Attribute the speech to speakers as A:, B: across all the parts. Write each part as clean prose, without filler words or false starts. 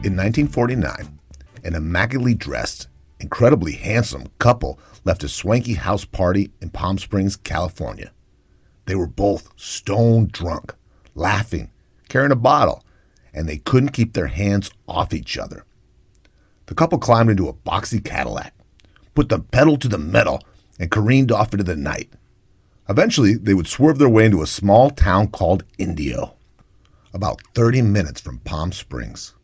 A: In 1949, an immaculately dressed, incredibly handsome couple left a swanky house party in Palm Springs, California. They were both stone drunk, laughing, carrying a bottle, and they couldn't keep their hands off each other. The couple climbed into a boxy Cadillac, put the pedal to the metal, and careened off into the night. Eventually, they would swerve their way into a small town called Indio, about 30 minutes from Palm Springs.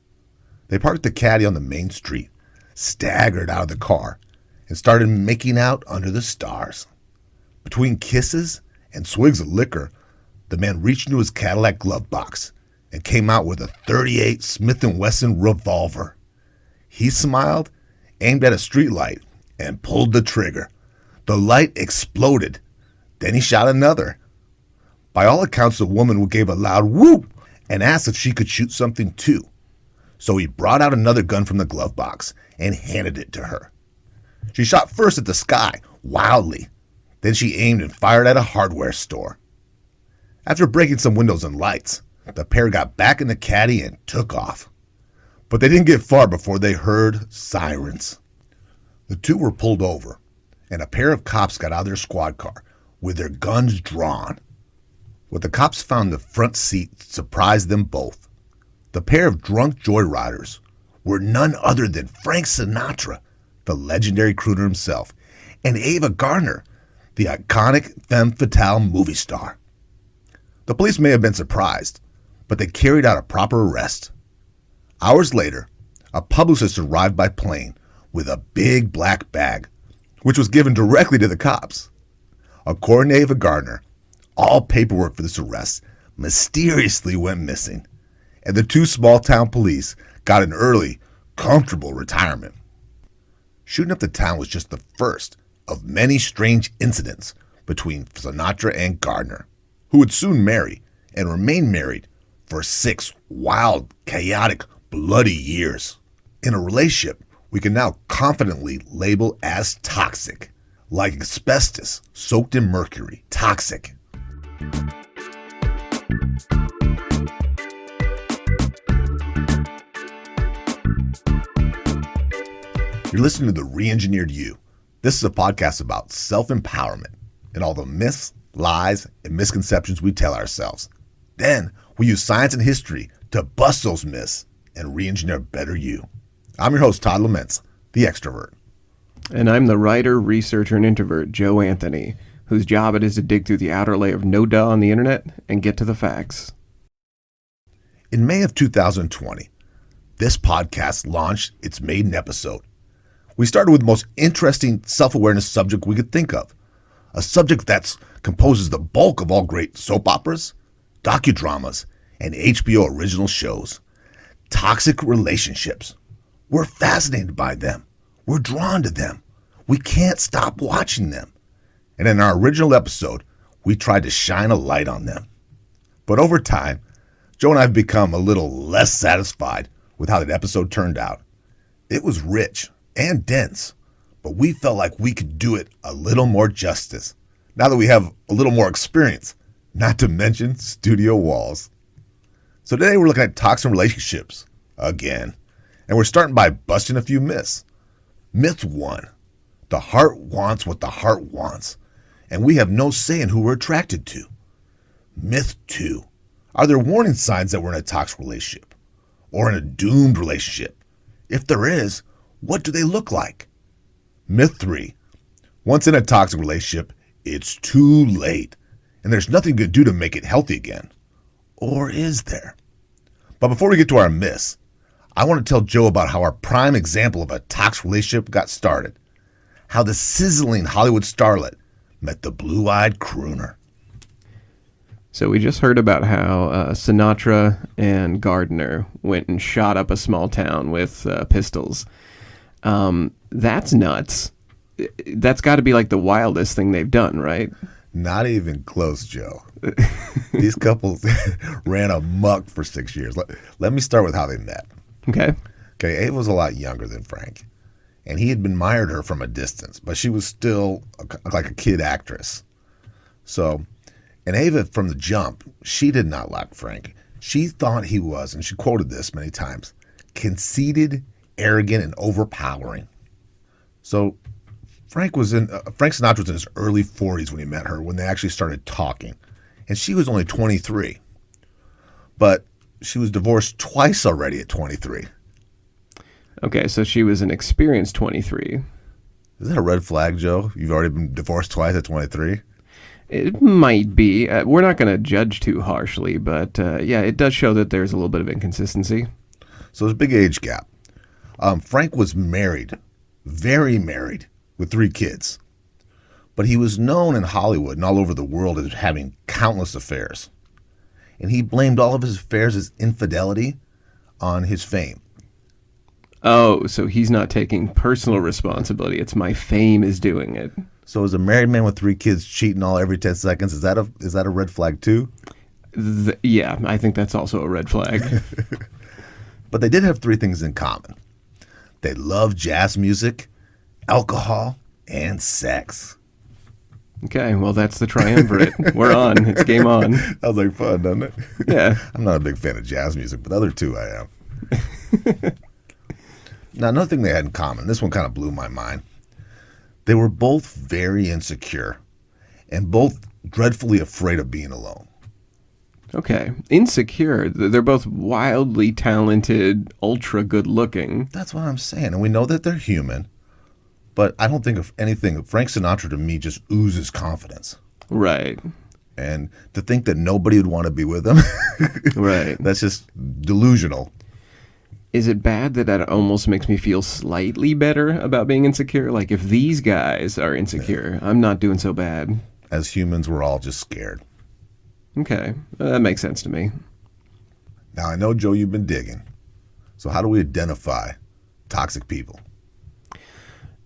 A: They parked the caddy on the main street, staggered out of the car, and started making out under the stars. Between kisses and swigs of liquor, the man reached into his Cadillac glove box and came out with a .38 Smith & Wesson revolver. He smiled, aimed at a streetlight, and pulled the trigger. The light exploded. Then he shot another. By all accounts, the woman gave a loud whoop and asked if she could shoot something too. So he brought out another gun from the glove box and handed it to her. She shot first at the sky, wildly. Then she aimed and fired at a hardware store. After breaking some windows and lights, the pair got back in the caddy and took off. But they didn't get far before they heard sirens. The two were pulled over, and a pair of cops got out of their squad car with their guns drawn. What the cops found in the front seat surprised them both. The pair of drunk joyriders were none other than Frank Sinatra, the legendary crooner himself, and Ava Gardner, the iconic femme fatale movie star. The police may have been surprised, but they carried out a proper arrest. Hours later, a publicist arrived by plane with a big black bag, which was given directly to the cops. According to Ava Gardner, all paperwork for this arrest mysteriously went missing, and the two small-town police got an early, comfortable retirement. Shooting up the town was just the first of many strange incidents between Sinatra and Gardner, who would soon marry and remain married for 6 wild, chaotic, bloody years. In a relationship we can now confidently label as toxic, like asbestos soaked in mercury, toxic. You're listening to The Re-Engineered You. This is a podcast about self-empowerment and all the myths, lies, and misconceptions we tell ourselves. Then we use science and history to bust those myths and re-engineer a better you. I'm your host, Todd Laments, the extrovert.
B: And I'm the writer, researcher, and introvert, Joe Anthony, whose job it is to dig through the outer layer of no-duh on the internet and get to the facts.
A: In May of 2020, this podcast launched its maiden episode. We started with the most interesting self-awareness subject we could think of, a subject that composes the bulk of all great soap operas, docudramas, and HBO original shows. Toxic relationships. We're fascinated by them. We're drawn to them. We can't stop watching them. And in our original episode, we tried to shine a light on them. But over time, Joe and I have become a little less satisfied with how that episode turned out. It was rich and dense, but we felt like we could do it a little more justice now that we have a little more experience, not to mention studio walls. So today we're looking at toxic relationships again, and we're starting by busting a few myths. Myth 1, the heart wants what the heart wants, and we have no say in who we're attracted to. Myth 2, are there warning signs that we're in a toxic relationship or in a doomed relationship? If there is, what do they look like? Myth 3, once in a toxic relationship, it's too late, and there's nothing you can do to make it healthy again. Or is there? But before we get to our myths, I want to tell Joe about how our prime example of a toxic relationship got started. How the sizzling Hollywood starlet met the blue-eyed crooner.
B: So we just heard about how Sinatra and Gardner went and shot up a small town with pistols. That's nuts. That's got to be like the wildest thing they've done, right?
A: Not even close, Joe. These couples ran amok for 6 years. Let me start with how they met.
B: Okay,
A: Ava was a lot younger than Frank, and he had admired her from a distance, but she was still like a kid actress. So, and Ava, from the jump, she did not like Frank. She thought he was, and she quoted this many times, conceited, arrogant, and overpowering. So Frank Sinatra was in his early 40s when he met her, when they actually started talking. And she was only 23. But she was divorced twice already at 23.
B: Okay, so she was an experienced 23.
A: Is that a red flag, Joe? You've already been divorced twice at 23?
B: It might be. We're not going to judge too harshly, but yeah, it does show that there's a little bit of inconsistency.
A: So there's a big age gap. Frank was married, very married, with 3 kids. But he was known in Hollywood and all over the world as having countless affairs. And he blamed all of his affairs as infidelity on his fame.
B: Oh, so he's not taking personal responsibility. It's my fame is doing it.
A: So as a married man with 3 kids cheating every 10 seconds, is that a red flag too?
B: Yeah, I think that's also a red flag.
A: But they did have 3 things in common. They loved jazz music, alcohol, and sex.
B: Okay, well, that's the triumvirate. We're on. It's game on.
A: Sounds like fun, doesn't it?
B: Yeah.
A: I'm not a big fan of jazz music, but the other 2 I am. Now, another thing they had in common, this one kind of blew my mind. They were both very insecure and both dreadfully afraid of being alone.
B: Okay. Insecure. They're both wildly talented, ultra good looking.
A: That's what I'm saying. And we know that they're human, but I don't think of anything. Frank Sinatra to me just oozes confidence.
B: Right.
A: And to think that nobody would want to be with him,
B: right.
A: That's just delusional.
B: Is it bad that almost makes me feel slightly better about being insecure? Like, if these guys are insecure, I'm not doing so bad.
A: As humans, we're all just scared.
B: Okay. That makes sense to me.
A: Now, I know, Joe, you've been digging. So how do we identify toxic people?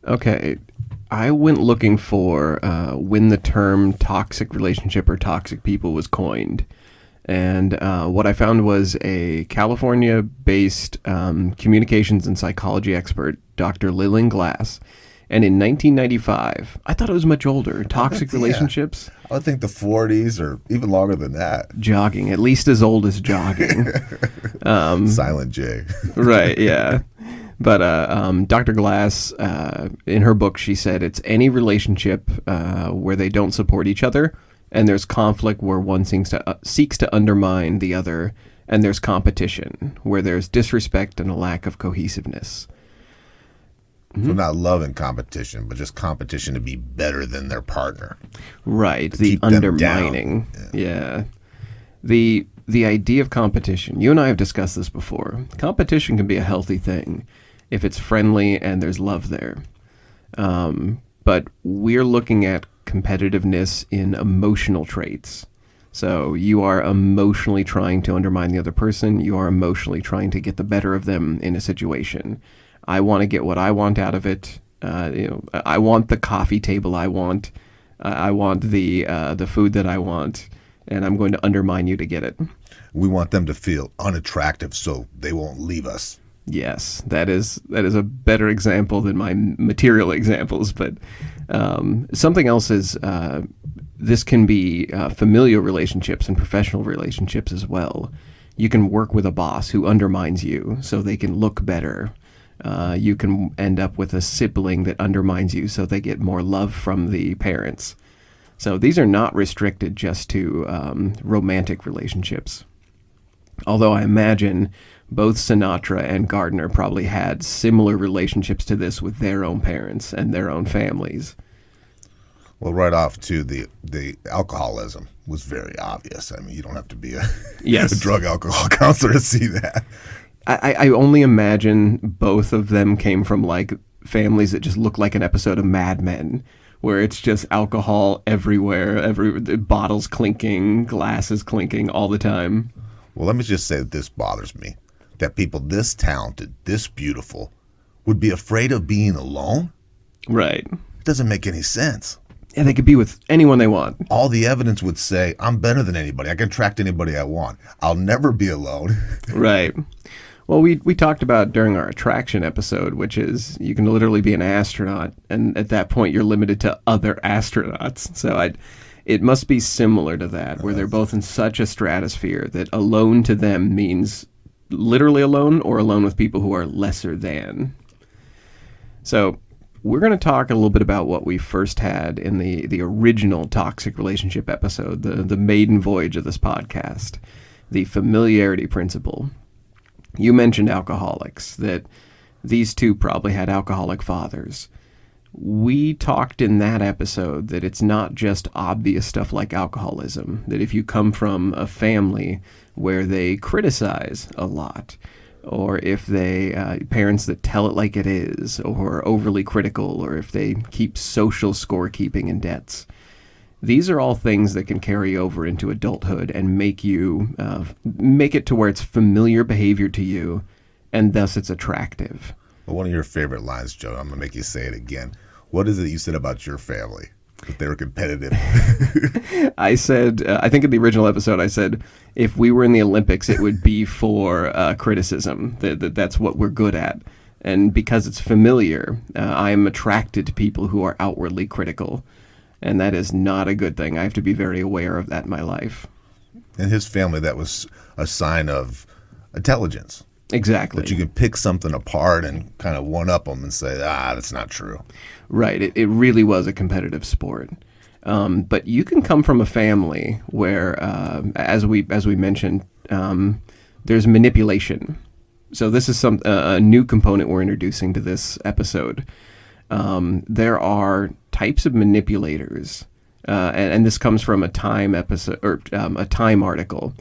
B: Okay. I went looking for when the term toxic relationship or toxic people was coined. And what I found was a California-based communications and psychology expert, Dr. Lillian Glass. And in 1995, I thought it was much older, toxic relationships.
A: I would think the 40s or even longer than that.
B: Jogging, at least as old as jogging.
A: Silent J.
B: Right, yeah. But Dr. Glass, in her book, she said it's any relationship where they don't support each other, and there's conflict where one seeks to undermine the other, and there's competition where there's disrespect and a lack of cohesiveness.
A: So not love and competition, but just competition to be better than their partner.
B: Right, the undermining. Yeah. The idea of competition, you and I have discussed this before. Competition can be a healthy thing if it's friendly and there's love there. But we're looking at competitiveness in emotional traits. So you are emotionally trying to undermine the other person. You are emotionally trying to get the better of them in a situation. I want to get what I want out of it. I want the coffee table I want. I want the food that I want, and I'm going to undermine you to get it.
A: We want them to feel unattractive so they won't leave us.
B: Yes, that is a better example than my material examples. But something else is this can be familial relationships and professional relationships as well. You can work with a boss who undermines you so they can look better. You can end up with a sibling that undermines you so they get more love from the parents. So these are not restricted just to romantic relationships. Although I imagine both Sinatra and Gardner probably had similar relationships to this with their own parents and their own families.
A: Well, right off to the alcoholism was very obvious. I mean, you don't have to be a drug alcohol counselor to see that.
B: I only imagine both of them came from like families that just look like an episode of Mad Men, where it's just alcohol everywhere, bottles clinking, glasses clinking all the time.
A: Well, let me just say that this bothers me, that people this talented, this beautiful, would be afraid of being alone?
B: Right.
A: It doesn't make any sense.
B: Yeah, they could be with anyone they want.
A: All the evidence would say, I'm better than anybody. I can attract anybody I want. I'll never be alone.
B: Right. Well, we talked about during our attraction episode, which is you can literally be an astronaut, and at that point you're limited to other astronauts. So it must be similar to that, where they're both in such a stratosphere that alone to them means literally alone or alone with people who are lesser than. So we're going to talk a little bit about what we first had in the original toxic relationship episode, the maiden voyage of this podcast, the familiarity principle. You mentioned alcoholics, that these two probably had alcoholic fathers. We talked in that episode that it's not just obvious stuff like alcoholism, that if you come from a family where they criticize a lot, or if they parents that tell it like it is, or overly critical, or if they keep social scorekeeping and debts. These are all things that can carry over into adulthood and make it to where it's familiar behavior to you, and thus it's attractive.
A: Well, one of your favorite lines, Joe, I'm going to make you say it again. What is it you said about your family? That they were competitive.
B: I said, I think in the original episode, I said, if we were in the Olympics, it would be for criticism. That's what we're good at. And because it's familiar, I am attracted to people who are outwardly critical. And that is not a good thing. I have to be very aware of that in my life.
A: In his family, that was a sign of intelligence.
B: Exactly.
A: That you can pick something apart and kind of one-up them and say, that's not true.
B: Right. It really was a competitive sport. But you can come from a family where, as we mentioned, there's manipulation. So this is a new component we're introducing to this episode. There are types of manipulators, and this comes from a Time episode or a Time article.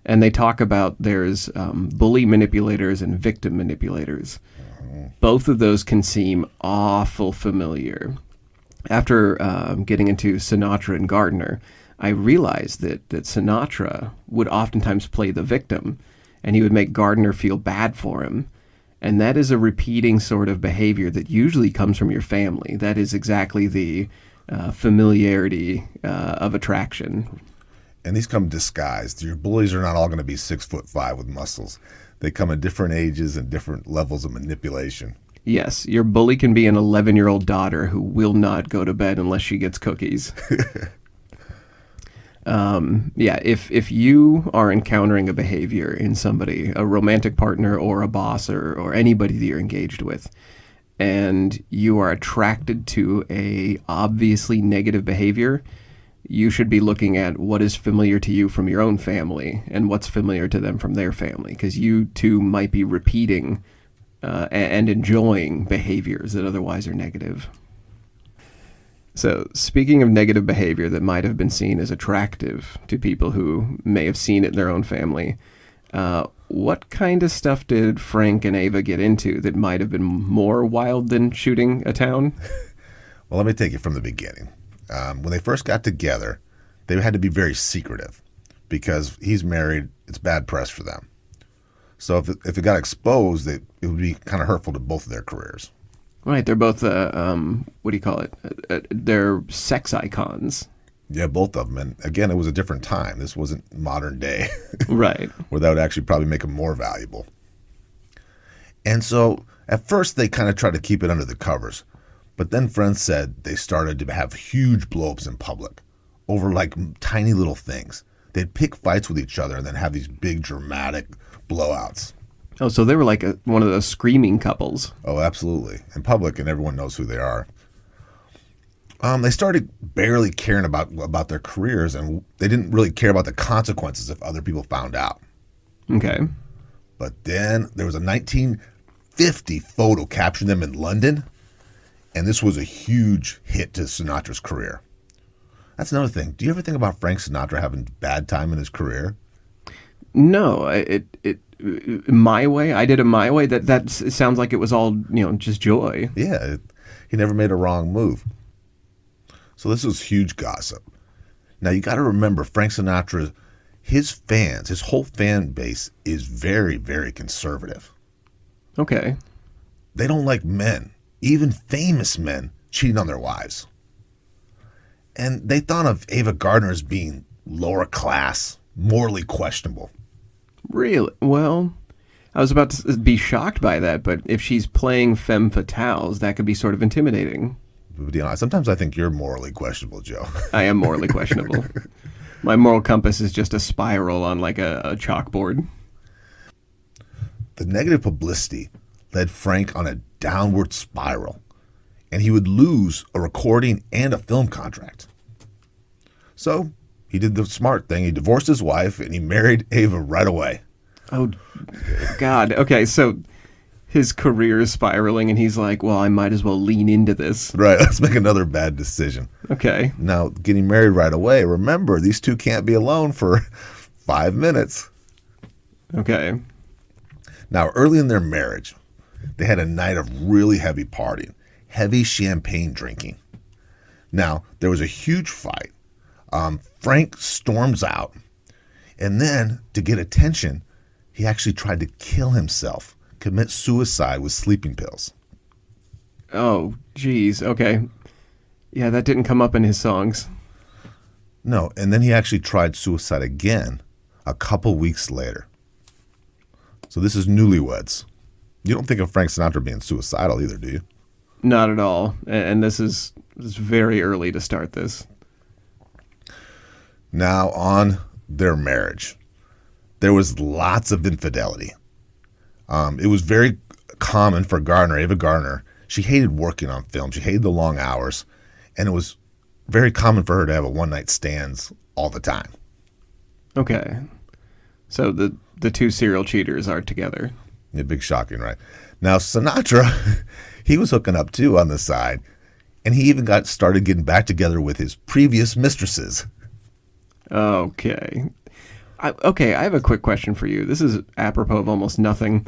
B: And they talk about there's bully manipulators and victim manipulators. Both of those can seem awful familiar. After getting into Sinatra and Gardner, I realized that Sinatra would oftentimes play the victim, and he would make Gardner feel bad for him. And that is a repeating sort of behavior that usually comes from your family. That is exactly the familiarity of attraction.
A: And these come disguised. Your bullies are not all going to be 6'5" with muscles. They come in different ages and different levels of manipulation.
B: Yes, your bully can be an 11-year-old daughter who will not go to bed unless she gets cookies. If you are encountering a behavior in somebody, a romantic partner or a boss or anybody that you're engaged with, and you are attracted to a obviously negative behavior, you should be looking at what is familiar to you from your own family and what's familiar to them from their family, because you too might be repeating and enjoying behaviors that otherwise are negative. So, speaking of negative behavior that might have been seen as attractive to people who may have seen it in their own family, what kind of stuff did Frank and Ava get into that might have been more wild than shooting a town?
A: Well, let me take it from the beginning. When they first got together, they had to be very secretive because he's married. It's bad press for them. So if it got exposed, it would be kind of hurtful to both of their careers.
B: Right. They're both, what do you call it? They're sex icons.
A: Yeah, both of them. And again, it was a different time. This wasn't modern day.
B: Right.
A: Where that would actually probably make them more valuable. And so at first they kind of tried to keep it under the covers. But then friends said they started to have huge blow-ups in public over like tiny little things. They'd pick fights with each other and then have these big dramatic blowouts.
B: Oh, so they were like one of those screaming couples.
A: Oh, absolutely. In public, and everyone knows who they are. They started barely caring about their careers, and they didn't really care about the consequences if other people found out.
B: Okay.
A: But then there was a 1950 photo capturing them in London. And this was a huge hit to Sinatra's career. That's another thing. Do you ever think about Frank Sinatra having bad time in his career?
B: No, my way. I did it my way. That sounds like it was all just joy.
A: Yeah, he never made a wrong move. So this was huge gossip. Now you got to remember, Frank Sinatra, his whole fan base is very, very conservative.
B: Okay.
A: They don't like men. Even famous men cheating on their wives. And they thought of Ava Gardner as being lower class, morally questionable.
B: Really? Well, I was about to be shocked by that, but if she's playing femme fatales, that could be sort of intimidating.
A: Sometimes I think you're morally questionable, Joe.
B: I am morally questionable. My moral compass is just a spiral on like a chalkboard.
A: the negative publicity led Frank on a downward spiral, and he would lose a recording and a film contract. So he did the smart thing. He divorced his wife, and he married Ava right away.
B: Oh, God. Okay, so his career is spiraling, and he's like, well, I might as well lean into this.
A: Right, let's make another bad decision.
B: Okay.
A: Now, getting married right away, remember, these two can't be alone for 5 minutes.
B: Okay.
A: Now, early in their marriage, they had a night of really heavy partying, heavy champagne drinking. Now, there was a huge fight. Frank storms out, and then, to get attention, he actually tried to kill himself, commit suicide with sleeping pills.
B: Oh, geez. Okay. Yeah, that didn't come up in his songs.
A: No, and then he actually tried suicide again a couple weeks later. So this is Newlyweds. You don't think of Frank Sinatra being suicidal either, do you?
B: Not at all. And this is very early to start this.
A: Now, on their marriage, there was lots of infidelity. It was very common for Ava Gardner. She hated working on film. She hated the long hours. And it was very common for her to have a one-night stands all the time.
B: Okay. So the two serial cheaters are together.
A: Yeah, big shocking, right? Now, Sinatra, he was hooking up too on the side. And he even started getting back together with his previous mistresses.
B: Okay. I have a quick question for you. This is apropos of almost nothing.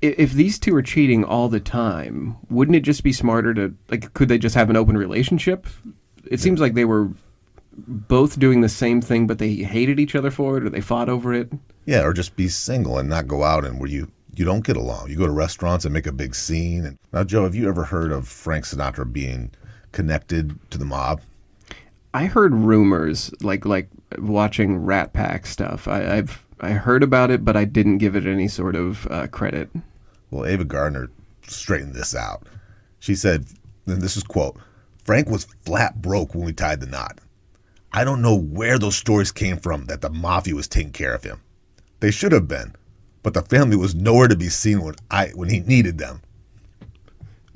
B: If these two are cheating all the time, wouldn't it just be smarter to, could they just have an open relationship? It seems like they were both doing the same thing, but they hated each other for it, or they fought over it.
A: Yeah, or just be single and not go out and where you don't get along. You go to restaurants and make a big scene. And now, Joe, have you ever heard of Frank Sinatra being connected to the mob?
B: I heard rumors, like watching Rat Pack stuff. I heard about it, but I didn't give it any sort of credit.
A: Well, Ava Gardner straightened this out. She said, and this is quote, "Frank was flat broke when we tied the knot. I don't know where those stories came from that the mafia was taking care of him. They should have been, but the family was nowhere to be seen when he needed them."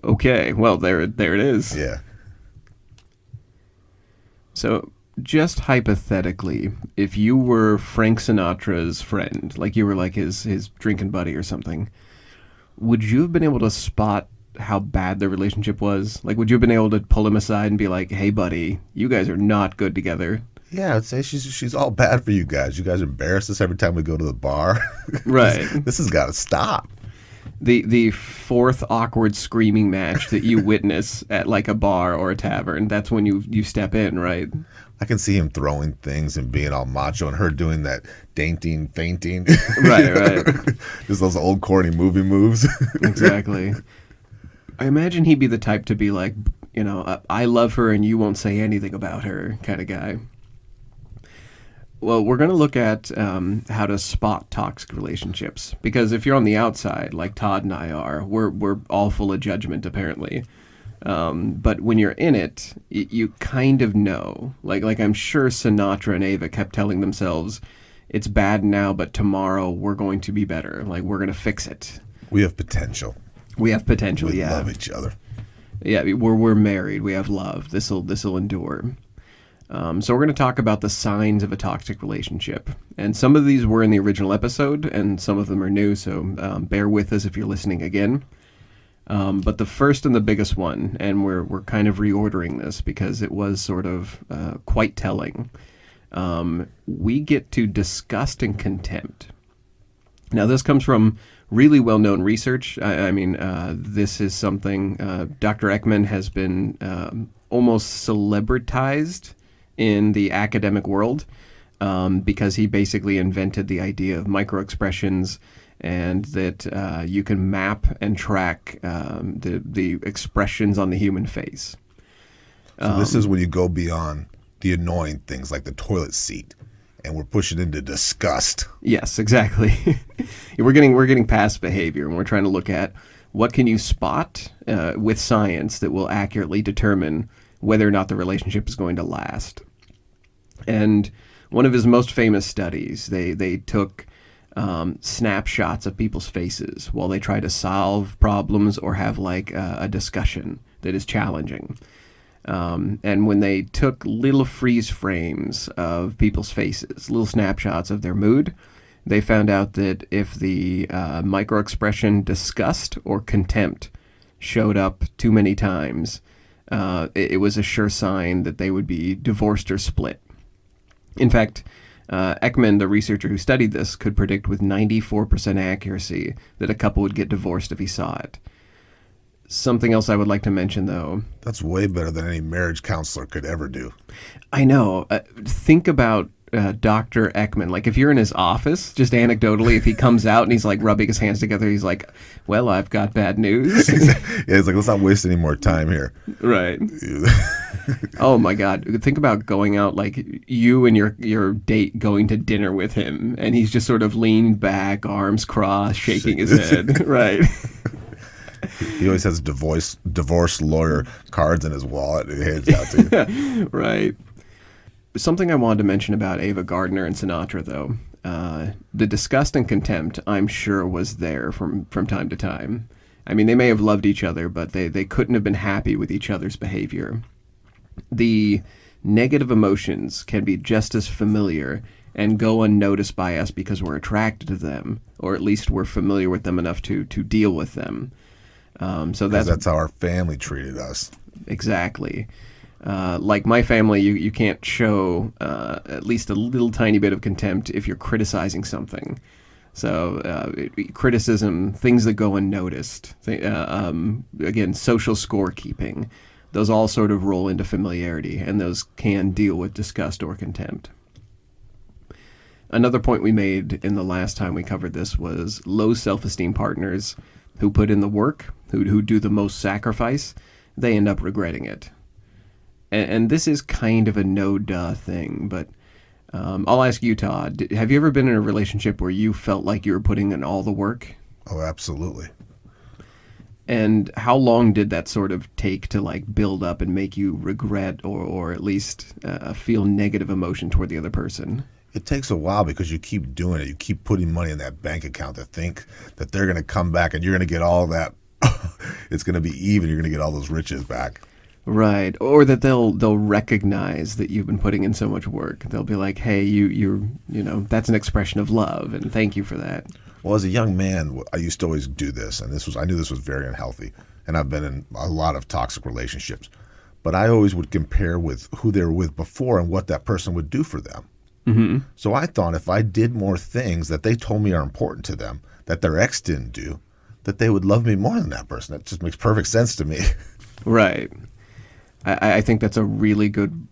B: Okay, well, there it is.
A: Yeah.
B: So, just hypothetically, if you were Frank Sinatra's friend, like you were like his drinking buddy or something, would you have been able to spot how bad their relationship was? Like, would you have been able to pull him aside and be like, "Hey, buddy, you guys are not good together"?
A: Yeah, I'd say she's all bad for you guys. You guys embarrass us every time we go to the bar.
B: Right.
A: This has got to stop.
B: The fourth awkward screaming match that you witness at like a bar or a tavern, that's when you step in, right?
A: I can see him throwing things and being all macho and her doing that dainting, fainting.
B: Right.
A: Just those old corny movie moves.
B: Exactly. I imagine he'd be the type to be like, I love her and you won't say anything about her kind of guy. Well, we're going to look at how to spot toxic relationships, because if you're on the outside, like Todd and I are, we're all full of judgment, apparently. But when you're in it, you kind of know. Like I'm sure Sinatra and Ava kept telling themselves, it's bad now, but tomorrow we're going to be better. Like, we're going to fix it.
A: We have potential.
B: We
A: We love each other.
B: Yeah, we're married. We have love. This'll endure. So we're going to talk about the signs of a toxic relationship. And some of these were in the original episode, and some of them are new, so bear with us if you're listening again. But the first and the biggest one, and we're kind of reordering this because it was sort of quite telling. We get to disgust and contempt. Now, this comes from really well-known research. I mean, this is something Dr. Ekman has been almost celebritized in the academic world because he basically invented the idea of microexpressions, and that you can map and track the expressions on the human face.
A: So this is when you go beyond the annoying things like the toilet seat, and we're pushing into disgust.
B: Yes, exactly. we're getting past behavior, and we're trying to look at what can you spot with science that will accurately determine whether or not the relationship is going to last. And one of his most famous studies, they took snapshots of people's faces while they try to solve problems or have like a discussion that is challenging. And when they took little freeze frames of people's faces, little snapshots of their mood, they found out that if the microexpression disgust or contempt showed up too many times, it was a sure sign that they would be divorced or split. In fact, Ekman, the researcher who studied this, could predict with 94% accuracy that a couple would get divorced if he saw it. Something else I would like to mention, though.
A: That's way better than any marriage counselor could ever do.
B: I know. Think about Dr. Ekman. Like, if you're in his office, just anecdotally, if he comes out and he's like rubbing his hands together, he's like, well, I've got bad news.
A: Yeah, it's like, let's not waste any more time here.
B: Right. Oh my God. Think about going out, like you and your date going to dinner with him, and he's just sort of leaned back, arms crossed, shaking his head. Right.
A: He always has divorce lawyer cards in his wallet he hands out to you.
B: Right. Something I wanted to mention about Ava Gardner and Sinatra, though. The disgust and contempt, I'm sure, was there from time to time. I mean, they may have loved each other, but they couldn't have been happy with each other's behavior. The negative emotions can be just as familiar and go unnoticed by us because we're attracted to them, or at least we're familiar with them enough to deal with them. So that's
A: how our family treated us.
B: Exactly. Like my family, you can't show at least a little tiny bit of contempt if you're criticizing something. So criticism, things that go unnoticed, again, social scorekeeping, those all sort of roll into familiarity, and those can deal with disgust or contempt. Another point we made in the last time we covered this was low self-esteem partners who put in the work, who do the most sacrifice, they end up regretting it. And this is kind of a no-duh thing, but I'll ask you, Todd, have you ever been in a relationship where you felt like you were putting in all the work?
A: Oh, absolutely.
B: And how long did that sort of take to like build up and make you regret or at least feel negative emotion toward the other person?
A: It takes a while because you keep doing it. You keep putting money in that bank account to think that they're going to come back and you're going to get all that. It's going to be even. You're going to get all those riches back.
B: Right. Or that they'll recognize that you've been putting in so much work. They'll be like, hey, you know, that's an expression of love, and thank you for that.
A: Well, as a young man, I used to always do this, and I knew this was very unhealthy, and I've been in a lot of toxic relationships. But I always would compare with who they were with before and what that person would do for them.
B: Mm-hmm.
A: So I thought if I did more things that they told me are important to them, that their ex didn't do, that they would love me more than that person. That just makes perfect sense to me.
B: Right. I think that's a really good,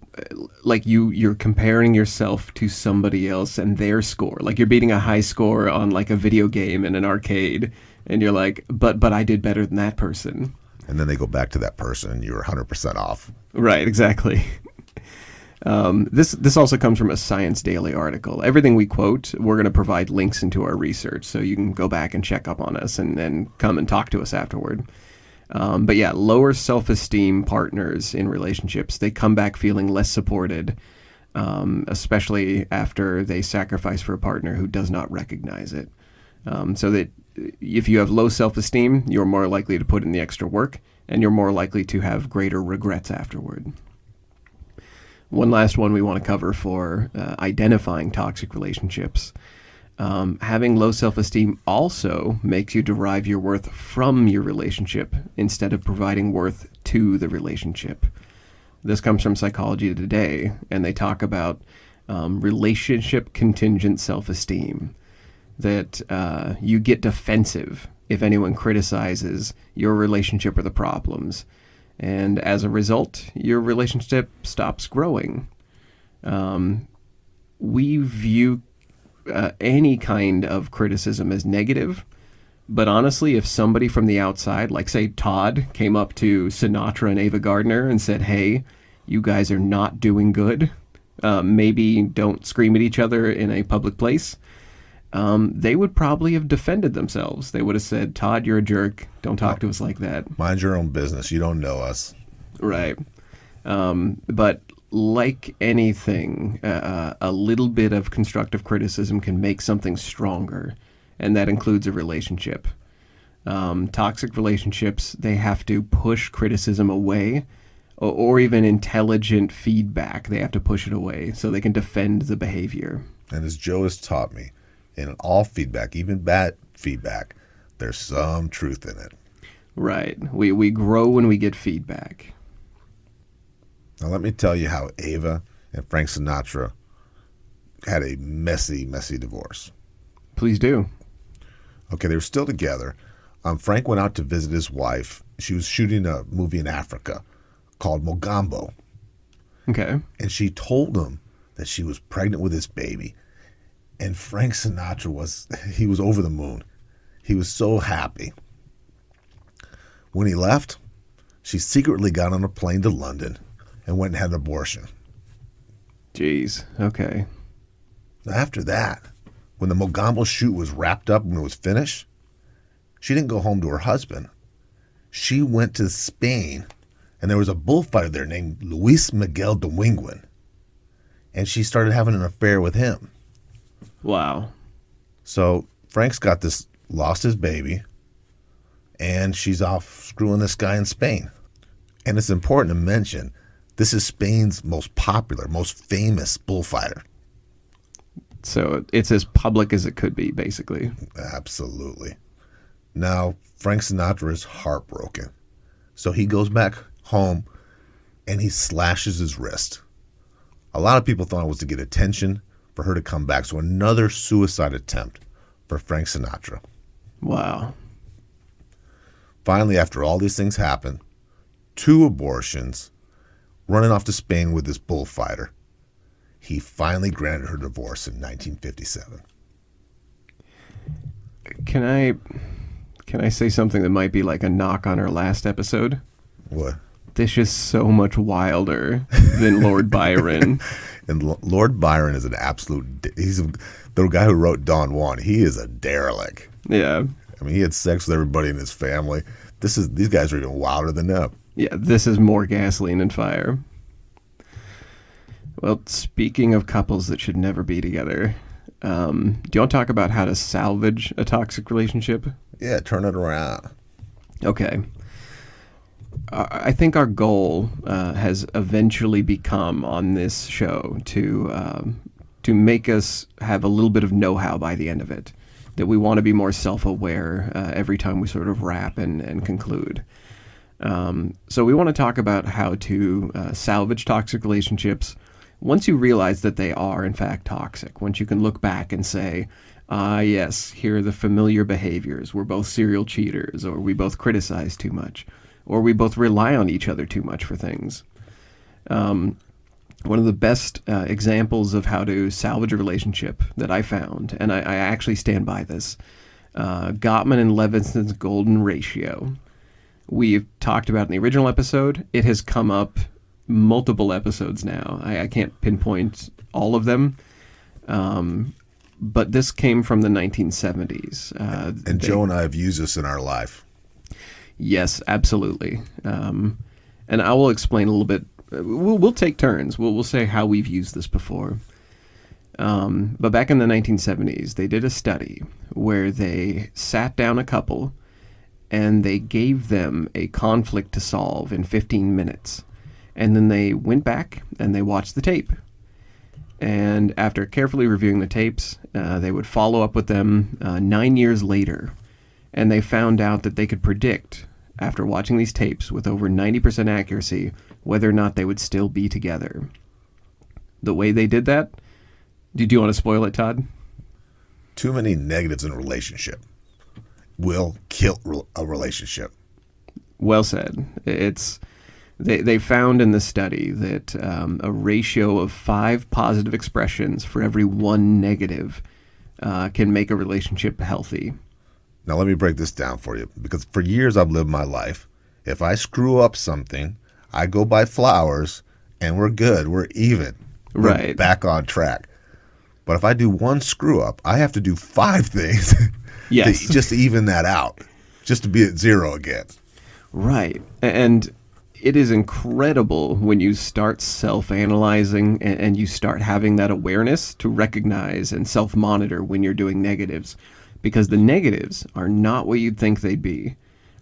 B: like you're comparing yourself to somebody else and their score. Like you're beating a high score on like a video game in an arcade, and you're like, but I did better than that person.
A: And then they go back to that person and you're 100% off.
B: Right, exactly. This also comes from a Science Daily article. Everything we quote, we're going to provide links into our research, so you can go back and check up on us and then come and talk to us afterward. But yeah, lower self-esteem partners in relationships, they come back feeling less supported, especially after they sacrifice for a partner who does not recognize it. So that if you have low self-esteem, you're more likely to put in the extra work, and you're more likely to have greater regrets afterward. One last one we want to cover for identifying toxic relationships. Having low self-esteem also makes you derive your worth from your relationship instead of providing worth to the relationship. This comes from Psychology Today, and they talk about relationship contingent self-esteem, that you get defensive if anyone criticizes your relationship or the problems. And as a result, your relationship stops growing. We view any kind of criticism as negative, but honestly, if somebody from the outside, like say Todd, came up to Sinatra and Ava Gardner and said, hey, you guys are not doing good, maybe don't scream at each other in a public place, they would probably have defended themselves. They would have said, Todd, you're a jerk. Don't talk to us like that.
A: Mind your own business. You don't know us.
B: Right. But like anything, a little bit of constructive criticism can make something stronger, and that includes a relationship. Toxic relationships, they have to push criticism away, or even intelligent feedback. They have to push it away so they can defend the behavior.
A: And as Joe has taught me, in all feedback, even bad feedback, there's some truth in it.
B: Right. We grow when we get feedback.
A: Now let me tell you how Ava and Frank Sinatra had a messy, messy divorce.
B: Please do.
A: Okay, they were still together. Frank went out to visit his wife. She was shooting a movie in Africa called Mogambo.
B: Okay.
A: And she told him that she was pregnant with his baby. And Frank Sinatra was over the moon. He was so happy. When he left, she secretly got on a plane to London and went and had an abortion.
B: Jeez. Okay.
A: After that, when the Mogambo shoot was wrapped up and it was finished, she didn't go home to her husband. She went to Spain, and there was a bullfighter there named Luis Miguel de Winguin. And she started having an affair with him.
B: Wow.
A: So Frank's lost his baby, and she's off screwing this guy in Spain. And it's important to mention, this is Spain's most popular, most famous bullfighter.
B: So it's as public as it could be, basically.
A: Absolutely. Now, Frank Sinatra is heartbroken. So he goes back home and he slashes his wrist. A lot of people thought it was to get attention for her to come back. So another suicide attempt for Frank Sinatra.
B: Wow.
A: Finally, after all these things happen, 2 abortions, running off to Spain with this bullfighter, he finally granted her divorce in 1957.
B: Can I say something that might be like a knock on our last episode?
A: What?
B: This is so much wilder than Lord Byron.
A: And Lord Byron is an absolute... He's the guy who wrote Don Juan. He is a derelict.
B: Yeah.
A: I mean, he had sex with everybody in his family. These guys are even wilder than them.
B: Yeah, this is more gasoline and fire. Well, speaking of couples that should never be together, do you want to talk about how to salvage a toxic relationship?
A: Yeah, turn it around.
B: Okay. I think our goal has eventually become on this show to make us have a little bit of know-how by the end of it. That we want to be more self-aware every time we sort of wrap and conclude. So we want to talk about how to salvage toxic relationships once you realize that they are, in fact, toxic. Once you can look back and say, yes, here are the familiar behaviors. We're both serial cheaters, or we both criticize too much, or we both rely on each other too much for things. One of the best examples of how to salvage a relationship that I found, and I actually stand by this, Gottman and Levinson's golden ratio. We've talked about it in the original episode. It has come up multiple episodes now. I can't pinpoint all of them, but this came from the 1970s.
A: And Joe and I have used this in our life.
B: Yes, absolutely. And I will explain a little bit. We'll take turns. We'll say how we've used this before. But back in the 1970s, they did a study where they sat down a couple and they gave them a conflict to solve in 15 minutes. And then they went back and they watched the tape. And after carefully reviewing the tapes, they would follow up with them 9 years later. And they found out that they could predict, after watching these tapes with over 90% accuracy, whether or not they would still be together. The way they did that, do you want to spoil it, Todd?
A: Too many negatives in a relationship will kill a relationship.
B: Well said. They found in the study that a ratio of 5 positive expressions for every 1 negative can make a relationship healthy.
A: Now let me break this down for you, because for years I've lived my life. If I screw up something, I go buy flowers and we're good. We're even. We're
B: Right.
A: back on track. But if I do 1 screw up, I have to do 5 things
B: Yes.
A: just to even that out, just to be at 0 again.
B: Right. And it is incredible when you start self-analyzing and you start having that awareness to recognize and self-monitor when you're doing negatives, because the negatives are not what you'd think they'd be.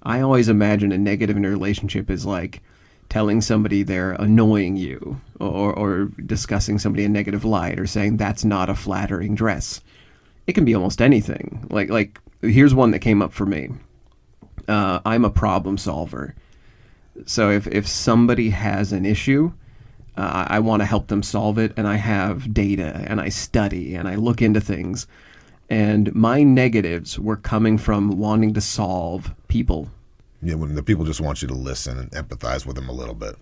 B: I always imagine a negative in a relationship is like telling somebody they're annoying you, or discussing somebody in negative light, or saying that's not a flattering dress. It can be almost anything. Like here's one that came up for me. I'm a problem solver. So if somebody has an issue, I want to help them solve it, and I have data, and I study, and I look into things. And my negatives were coming from wanting to solve people.
A: Yeah, when the people just want you to listen and empathize with them a little bit.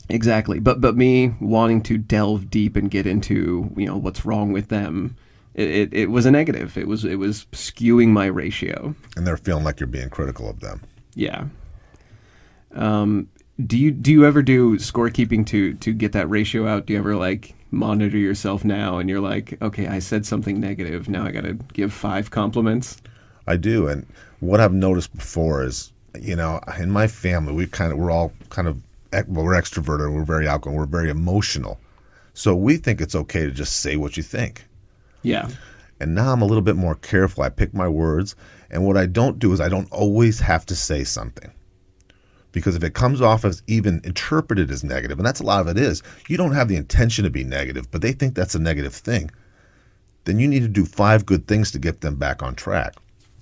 B: Exactly. But me wanting to delve deep and get into, what's wrong with them, it was a negative. It was skewing my ratio.
A: And they're feeling like you're being critical of them.
B: Yeah. Do you ever do scorekeeping to get that ratio out? Do you ever like monitor yourself now and you're like, okay, I said something negative, now I got to give 5 compliments?
A: I do. And what I've noticed before is, in my family, we're extroverted, we're very outgoing, we're very emotional. So we think it's okay to just say what you think.
B: Yeah.
A: And now I'm a little bit more careful. I pick my words. And what I don't do is I don't always have to say something. Because if it comes off as even interpreted as negative, and that's a lot of it is, you don't have the intention to be negative, but they think that's a negative thing, then you need to do 5 good things to get them back on track.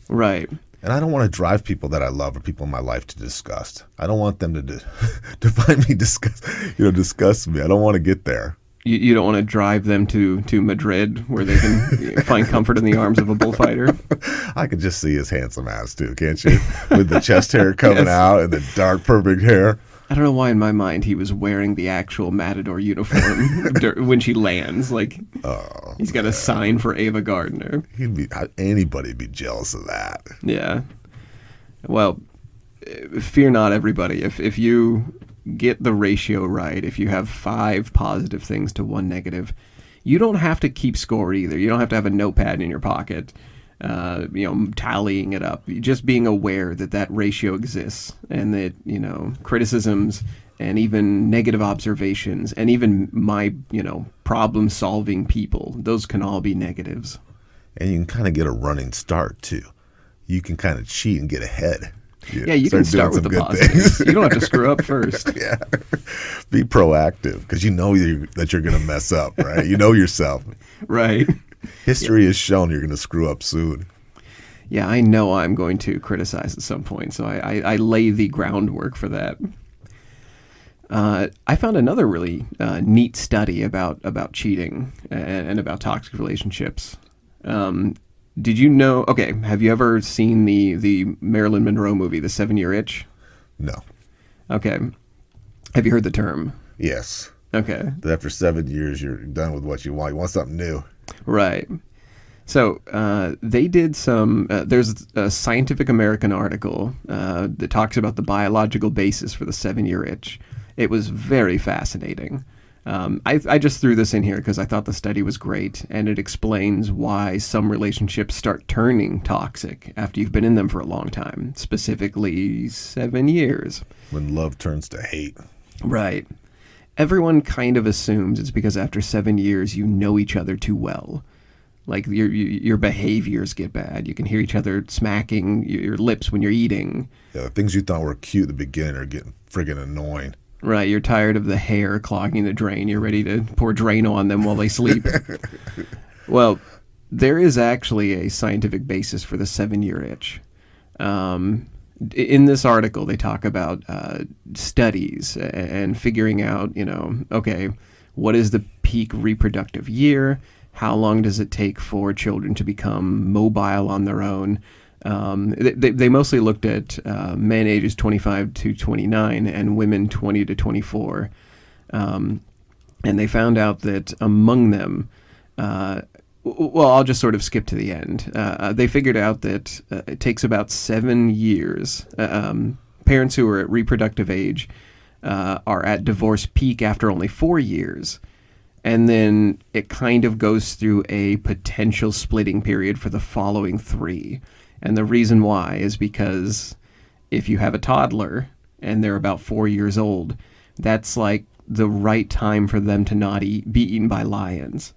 B: Right.
A: And I don't want to drive people that I love or people in my life to disgust. I don't want them to find me disgust me. I don't want to get there.
B: You don't want to drive them to Madrid where they can find comfort in the arms of a bullfighter?
A: I could just see his handsome ass too, can't you? With the chest hair coming out and the dark, perfect hair.
B: I don't know why in my mind he was wearing the actual Matador uniform when she lands. Like, he's got a sign for Ava Gardner.
A: Anybody'd be jealous of that.
B: Yeah. Well, fear not, everybody. If you get the ratio right, if you have 5 positive things to 1 negative, you don't have to keep score either. You don't have to have a notepad in your pocket, tallying it up. Just being aware that ratio exists, and that, criticisms and even negative observations and even my, problem solving people, those can all be negatives.
A: And you can kind of get a running start too. You can kind of cheat and get ahead.
B: Yeah, you can start with the positives. You don't have to screw up first.
A: Yeah. Be proactive, because you know that you're going to mess up, right? You know yourself.
B: Right.
A: History has shown you're going to screw up soon.
B: Yeah, I know I'm going to criticize at some point, so I lay the groundwork for that. I found another really neat study about cheating and about toxic relationships. Did you know? Okay, have you ever seen the Marilyn Monroe movie, The 7-Year Itch?
A: No.
B: Okay. Have you heard the term?
A: Yes.
B: Okay.
A: That after 7 years, you're done with what you want. You want something new.
B: Right. So they did some. There's a Scientific American article that talks about the biological basis for the 7-year itch. It was very fascinating. I just threw this in here because I thought the study was great, and it explains why some relationships start turning toxic after you've been in them for a long time, specifically 7 years.
A: When love turns to hate.
B: Right. Everyone kind of assumes it's because after 7 years you know each other too well. Like your behaviors get bad. You can hear each other smacking your lips when you're eating.
A: Yeah, the things you thought were cute at the beginning are getting friggin' annoying.
B: Right, you're tired of the hair clogging the drain. You're ready to pour Drano on them while they sleep. Well, there is actually a scientific basis for the 7-year itch. In this article, they talk about studies and figuring out, okay, what is the peak reproductive year? How long does it take for children to become mobile on their own? They mostly looked at men ages 25 to 29 and women 20 to 24. And they found out that among them, well, I'll just sort of skip to the end. They figured out that it takes about 7 years. Parents who are at reproductive age are at divorce peak after only 4 years. And then it kind of goes through a potential splitting period for the following 3. And the reason why is because if you have a toddler, and they're about 4 years old, that's like the right time for them to not be eaten by lions.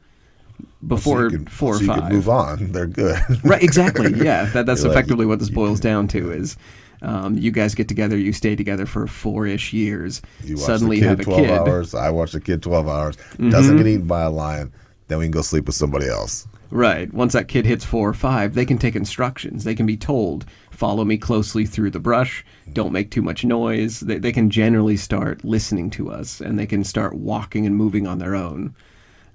B: Before 4 or 5.
A: You can move on. They're good.
B: Right, exactly. Yeah, that's effectively what this
A: you-
B: boils down to is you guys get together, you stay together for 4-ish years.
A: You watch
B: Suddenly
A: the
B: you
A: kid
B: have a
A: 12
B: kid.
A: hours. I watch the kid 12 hours. Doesn't get eaten by a lion. Then we can go sleep with somebody else.
B: Right. Once that kid hits 4 or 5, they can take instructions. They can be told, follow me closely through the brush. Don't make too much noise. They can generally start listening to us, and they can start walking and moving on their own.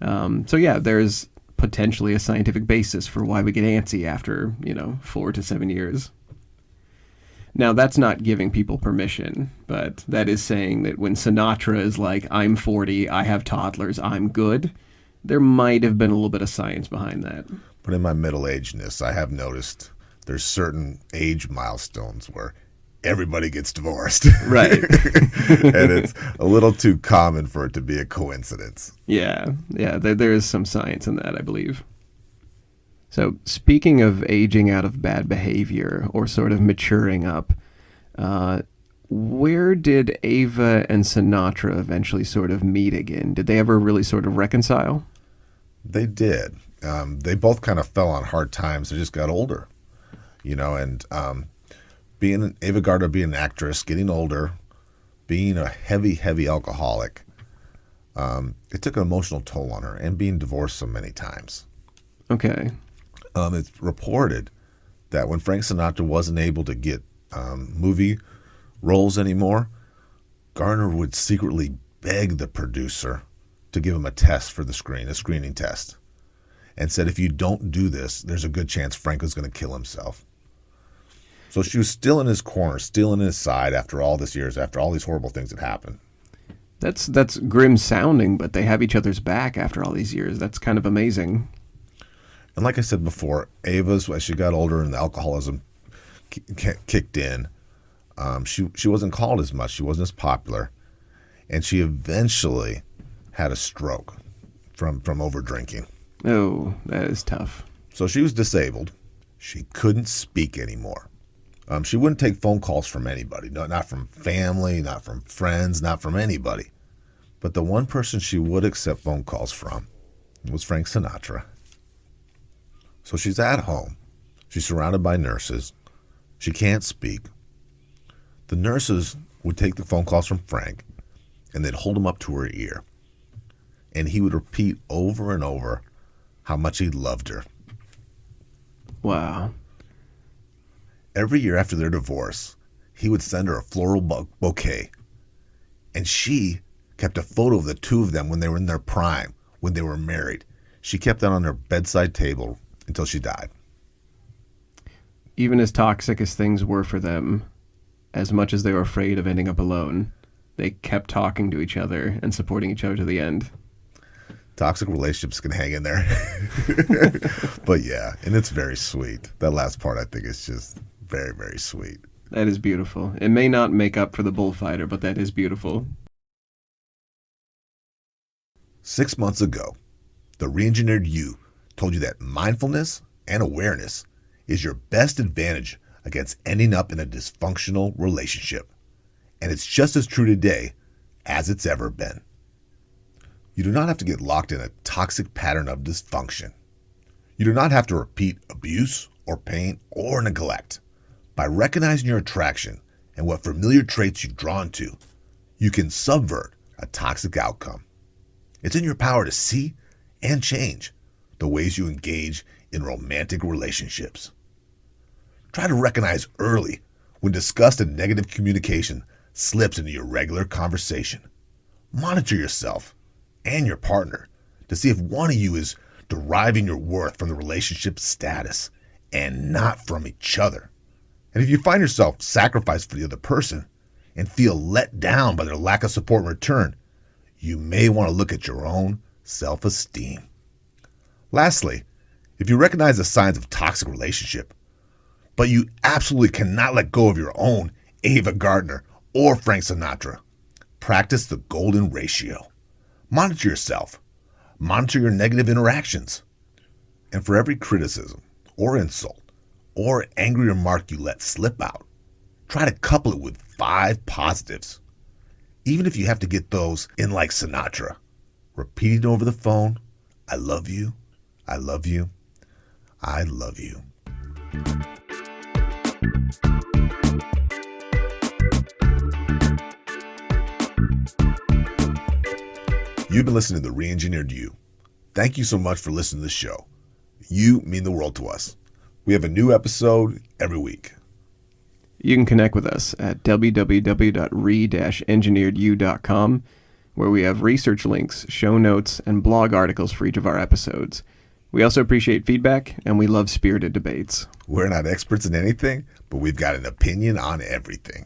B: So yeah, there's potentially a scientific basis for why we get antsy after, 4 to 7 years. Now, that's not giving people permission, but that is saying that when Sinatra is like, I'm 40, I have toddlers, I'm good, there might have been a little bit of science behind that.
A: But in my middle-agedness, I have noticed there's certain age milestones where everybody gets divorced.
B: Right.
A: And it's a little too common for it to be a coincidence.
B: Yeah, there is some science in that, I believe. So, speaking of aging out of bad behavior or sort of maturing up, where did Ava and Sinatra eventually sort of meet again? Did they ever really sort of reconcile?
A: They did. They both kind of fell on hard times. They just got older, and being Ava Gardner, being an actress, getting older, being a heavy, heavy alcoholic, it took an emotional toll on her, and being divorced so many times.
B: Okay.
A: It's reported that when Frank Sinatra wasn't able to get movie roles anymore, Gardner would secretly beg the producer to give him a test for the screen, a screening test, and said, if you don't do this, there's a good chance Frank was going to kill himself. So she was still in his corner, still in his side after all these years, after all these horrible things had happened.
B: That's grim sounding, but they have each other's back after all these years. That's kind of amazing.
A: And like I said before, Ava's, as she got older and the alcoholism kicked in, she wasn't called as much. She wasn't as popular. And she eventually had a stroke from over drinking.
B: Oh, that is tough.
A: So she was disabled. She couldn't speak anymore. She wouldn't take phone calls from anybody, not from family, not from friends, not from anybody. But the one person she would accept phone calls from was Frank Sinatra. So she's at home. She's surrounded by nurses. She can't speak. The nurses would take the phone calls from Frank, and they'd hold them up to her ear. And he would repeat over and over how much he loved her.
B: Wow.
A: Every year after their divorce, he would send her a floral bouquet. And she kept a photo of the two of them when they were in their prime, when they were married. She kept that on her bedside table until she died.
B: Even as toxic as things were for them, as much as they were afraid of ending up alone, they kept talking to each other and supporting each other to the end.
A: Toxic relationships can hang in there. But yeah, and it's very sweet. That last part I think is just very, very sweet.
B: That is beautiful. It may not make up for the bullfighter, but that is beautiful.
A: 6 months ago, the re-engineered you told you that mindfulness and awareness is your best advantage against ending up in a dysfunctional relationship. And it's just as true today as it's ever been. You do not have to get locked in a toxic pattern of dysfunction. You do not have to repeat abuse or pain or neglect. By recognizing your attraction and what familiar traits you've drawn to, you can subvert a toxic outcome. It's in your power to see and change the ways you engage in romantic relationships. Try to recognize early when disgust and negative communication slips into your regular conversation. Monitor yourself and your partner to see if one of you is deriving your worth from the relationship status and not from each other. And if you find yourself sacrificed for the other person and feel let down by their lack of support in return, you may want to look at your own self-esteem. Lastly, if you recognize the signs of a toxic relationship, but you absolutely cannot let go of your own Ava Gardner or Frank Sinatra, practice the golden ratio. Monitor yourself. Monitor your negative interactions. And for every criticism or insult or angry remark you let slip out, Try to couple it with 5 positives. Even if you have to get those in like Sinatra. Repeating over the phone, I love you, I love you, I love you. You've been listening to The Re-Engineered You. Thank you so much for listening to the show. You mean the world to us. We have a new episode every week.
B: You can connect with us at www.re-engineeredyou.com, where we have research links, show notes, and blog articles for each of our episodes. We also appreciate feedback, and we love spirited debates.
A: We're not experts in anything, but we've got an opinion on everything.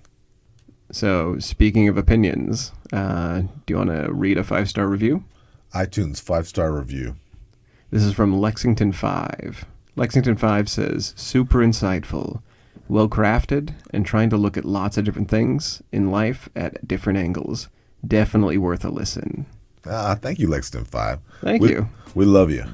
B: So, speaking of opinions, do you want to read a 5-star review?
A: iTunes 5-star review.
B: This is from Lexington 5. Lexington 5 says, super insightful, well-crafted, and trying to look at lots of different things in life at different angles. Definitely worth a listen.
A: Thank you, Lexington 5.
B: Thank you.
A: We love you.